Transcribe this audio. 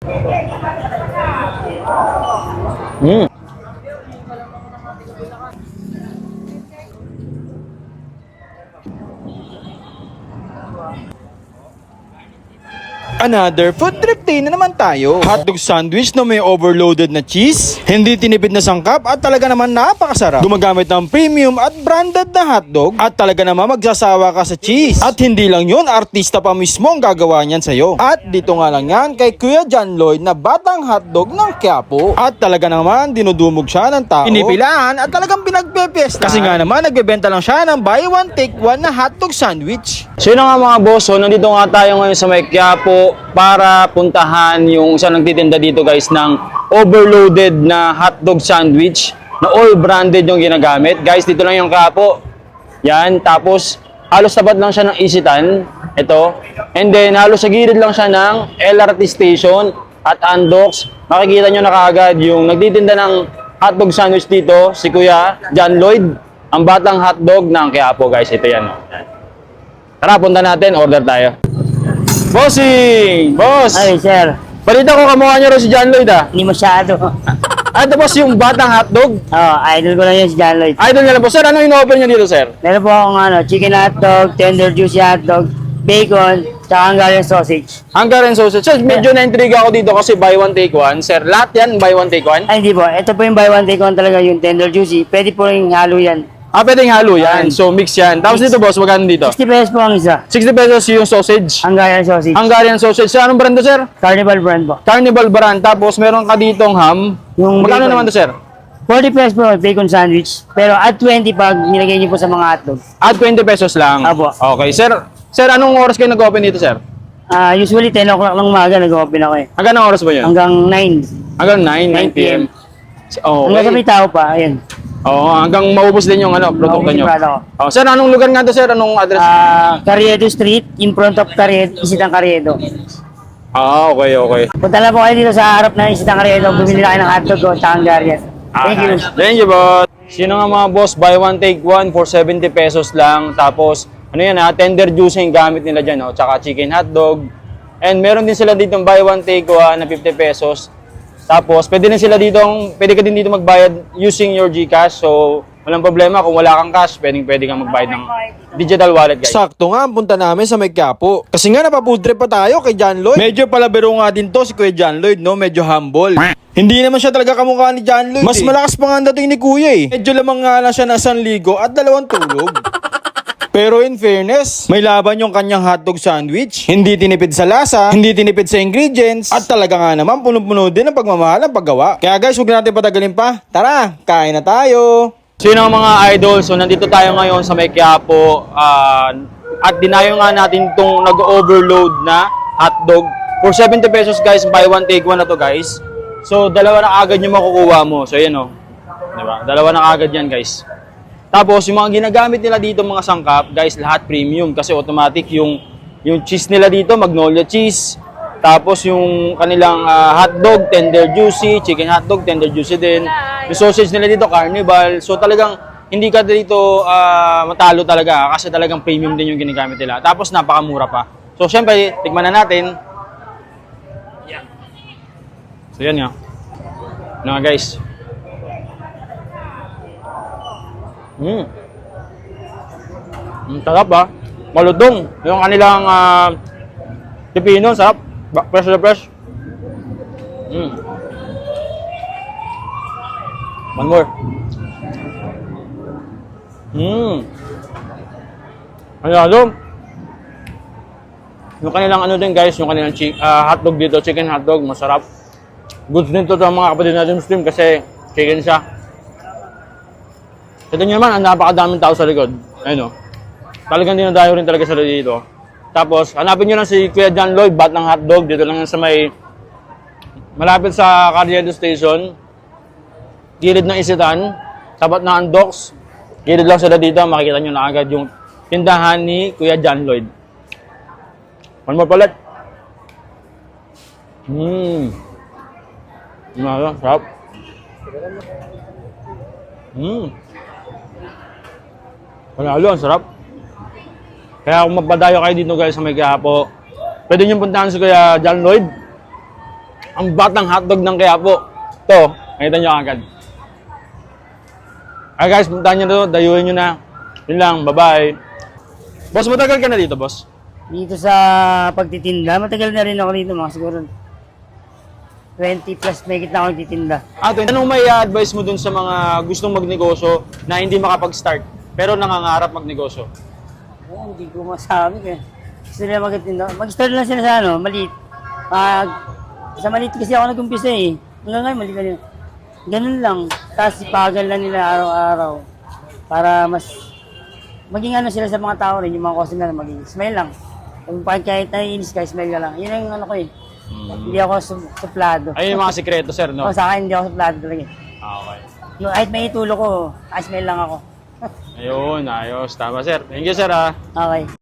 Mm. Another food trip day na naman tayo. Hotdog sandwich na may overloaded na cheese, hindi tinipid na sangkap at talaga naman napakasarap. Gumagamit ng premium at branded na hotdog at talaga naman magsasawa ka sa cheese. At hindi lang yun, artista pa mismo ang gagawa niyan sa'yo. At dito nga lang yan kay Kuya John Lloyd na batang hotdog ng Quiapo. At talaga naman dinudumog siya ng tao. Inipilaan at talagang pinagpepesta. Kasi nga naman nagbebenta lang siya ng buy one take one na hotdog sandwich. So yun nga mga boss, so nandito nga tayo ngayon sa may Quiapo para puntahan yung isang nagtitinda dito guys ng overloaded na hotdog sandwich na all branded yung ginagamit. Guys, dito lang yung Quiapo. Yan, tapos halos tapat lang siya ng Isitan. Ito. And then halos sa gilid lang siya ng LRT station at Andox. Makikita nyo na kaagad yung nagtitinda ng hotdog sandwich dito, si Kuya John Lloyd, ang batang hotdog ng Quiapo guys. Ito yan. Tara, punta natin, order tayo. Bossing! Boss! Ay, sir. Balita ko kamukha niyo rin si John Lloyd ah. Hindi masyado. Ito boss yung batang hotdog. Idol ko lang yun si John Lloyd. Idol niya lang po. Sir, ano in-open niyo dito, sir? Meron po akong chicken hotdog, tender juicy hotdog, bacon, tsaka Hungarian sausage. Hungarian sausage. Sir, medyo na-intriga ako dito kasi buy one take one. Sir, lahat yan buy one take one? Ay, hindi po. Ito po yung buy one take one talaga, yung tender juicy. Pwede po rin halo yan. Pwedeng halo yan. So, mix yan. Tapos dito boss, magkano dito? 60 pesos po ang isa. 60 pesos yung sausage. Hungarian sausage. Hungarian sausage. Sir, anong brand to, sir? Carnival brand po. Carnival brand. Tapos, meron ka ditong ham. Yung Magkano bacon. naman to, sir? 40 pesos po bacon sandwich. Pero at 20 pag nilagay niyo po sa mga hotdog. At 20 pesos lang. Apo. Okay, sir. Sir, anong oras kayo nag-open dito, sir? Usually 10 o'clock ng umaga nag-open ako eh. Hanggang anong oras ba yun? Hanggang 9. Hanggang 9 p.m. Hanggang sa may Okay. tao pa, ayun. Oo, hanggang maubos din yung produkto Okay, nyo. sigurado ako. Oh, sir, anong lugar nga to, sir? Anong address? Carriedo Street, in front of Carriedo, Isitang Carriedo. Okay. Punta lang po kayo dito sa harap ng Isitang Carriedo, bumili na kayo ng hotdog o tsaka Hungarian. Thank you. Thank you, boss. Sino nga mga boss, buy one take one for 70 pesos lang. Tapos, ano yan ha, tender juice yung gamit nila dyan, oh, tsaka chicken hotdog. And meron din sila dito buy one take one na 50 pesos. Tapos, pwede ka din dito magbayad using your GCash. So, walang problema. Kung wala kang cash, pwede kang magbayad ng digital wallet, guys. Sakto nga ang punta namin sa may Quiapo. Kasi nga napafood trip pa tayo kay John Lloyd. Medyo palabiro nga din to si Kuya John Lloyd, no? Medyo humble. Hindi naman siya talaga kamukha ni John Lloyd. Mas malakas pa nga ang dating ni Kuya eh. Medyo lamang nga lang siya na 1 ligo at 2 tulog. Pero in fairness, may laban yung kanyang hotdog sandwich. Hindi tinipid sa lasa, hindi tinipid sa ingredients, at talaga nga naman punong-puno din ang pagmamahal ng paggawa. Kaya guys, huwag natin patagalin pa. Tara, kain na tayo! So yun ang mga idol. So nandito tayo ngayon sa may Quiapo. At dinayo nga natin itong nag-overload na hotdog. For 70 pesos guys, buy one take one na to guys. So dalawa na agad yung makukuha mo. So yan o. Diba? Dalawa na agad yan guys. Tapos yung mga ginagamit nila dito mga sangkap, guys, lahat premium kasi automatic yung cheese nila dito, Magnolia cheese. Tapos yung kanilang hotdog, tender juicy, chicken hotdog, tender juicy din. Yung sausage nila dito, Carnival. So talagang hindi ka dito matalo talaga kasi talagang premium din yung ginagamit nila. Tapos napakamura pa. So syempre, tikman na natin. Yeah. So yan nga. Ano nga guys. Sarap ah. Malutong. Yung kanilang pipino, sarap. Fresh na fresh. One more. Ano? Yung kanilang ano din guys, yung kanilang hotdog dito, chicken hotdog, masarap. Goods din to sa mga kapatid natin Muslim kasi chicken siya. Ito nyo naman, ang napakadaming tao sa likod. Ayun o. Talagang dinadayo rin talaga sila dito. Tapos, hanapin nyo lang si Kuya John Lloyd, batang hotdog. Dito lang yan sa may malapit sa Carriedo Station. Gilid ng Isitan. Tapat na Andox. Gilid lang sila dito. Makikita nyo na agad yung tindahan ni Kuya John Lloyd. One more palit. Sarap. Panalo, ang sarap. Kaya kung magpadayo kayo dito guys sa may Quiapo, pwede nyo puntahan si Kuya John Lloyd. Ang batang hotdog ng Quiapo. Ito, nakita nyo agad. Ay guys, puntahan nyo to, dayuhin nyo na. Yun lang, bye-bye. Boss, matagal ka na dito, boss? Dito sa pagtitinda, matagal na rin ako dito, mga siguro 20 plus may kita ako nagtitinda. Anong may advice mo dun sa mga gustong magnegosyo na hindi makapag-start pero nangangarap magnegosyo? Hindi ko masabi eh. Gusto nila magtitinda. Mag-start lang sila sa maliit. Sa maliit kasi ako nag-umpisa eh. Hanggang ngayon, maliit na rin. Ganun lang. Tapos ipagal lang nila araw-araw. Para mas maging sila sa mga tao rin, yung mga customer maging smile lang. Kung kahit naiinis ka, smile ka lang. Yun ang ko eh. Hindi ako suplado. Ayun yung mga sikreto, sir, no? Sa akin, hindi ako suplado talaga eh. Okay. Yung kahit may itulo ko, smile lang ako. Ayun, ayos. Tama, sir. Thank you, sir, ah. Okay.